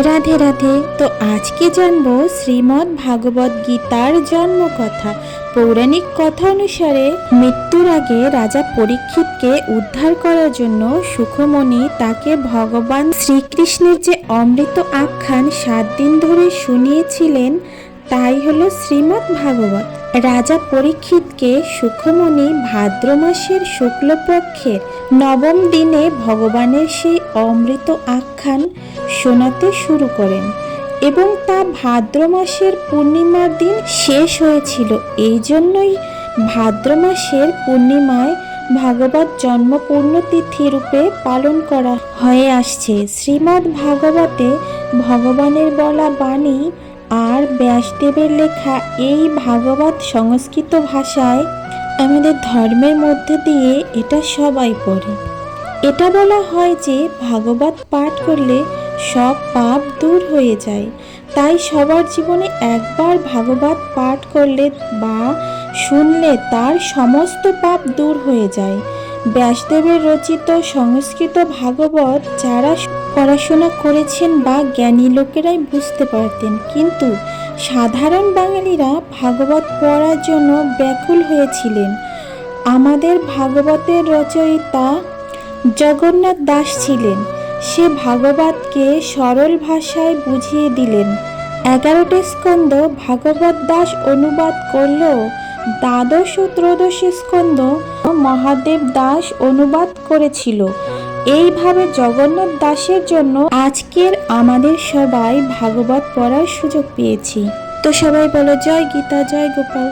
রাধে রাধে। তো আজকে জানবো শ্রীমদ্ ভাগবত গীতার জন্মকথা। পৌরাণিক কথা অনুসারে মৃত্যুর আগে রাজা পরীক্ষিতকে উদ্ধার করার জন্য সুখমণি তাকে ভগবান শ্রীকৃষ্ণের যে অমৃত আখ্যান 7 দিন ধরে শুনিয়েছিলেন, তাই হলো শ্রীমদ্ ভাগবত। রাজা পরীক্ষিতকে সুখমণি ভাদ্র মাসের শুক্লপক্ষের নবম দিনে ভগবানের সেই অমৃত আখ্যান শোনাতে শুরু করেন এবং তা ভাদ্র মাসের পূর্ণিমার দিন শেষ হয়েছিল। এই জন্যই ভাদ্র মাসের পূর্ণিমায় ভাগবত জন্ম পূর্ণতিথি রূপে পালন করা হয়ে আসছে। শ্রীমদ্ ভাগবতে ভগবানের বলা বাণী আর ব্যাসদেবের লেখা এই ভাগবত সংস্কৃত ভাষায় আমাদের ধর্মের মধ্যে দিয়ে এটা সবাই পড়ে। এটা বলা হয় যে ভাগবত পাঠ করলে সব পাপ দূর হয়ে যায়, তাই সবার জীবনে একবার ভাগবত পাঠ করলে বা শুনলে তার সমস্ত পাপ দূর হয়ে যায়। ব্যাসদেবের রচিত সংস্কৃত ভাগবত যারা পড়াশোনা করেছেন বা জ্ঞানী লোকেরাই বুঝতে পারতেন, কিন্তু সাধারণ বাঙালিরা ভাগবত পড়ার জন্য ব্যাকুল হয়েছিলেন। আমাদের ভাগবতের রচয়িতা জগন্নাথ দাস ছিলেন। সে ভাগবতকে সরল ভাষায় বুঝিয়ে দিলেন। 11টি স্কন্দ ভাগবত দাস অনুবাদ করলেও দ্বাদশ ও ত্রয়োদশ স্কন্দ মহাদেব দাস অনুবাদ করেছিল। এইভাবে জগন্নাথ দাসের জন্য আজকের আমাদের সবাই ভাগবত পড়ার সুযোগ পেয়েছি। তো সবাই বলো জয় গীতা, জয় গোপাল।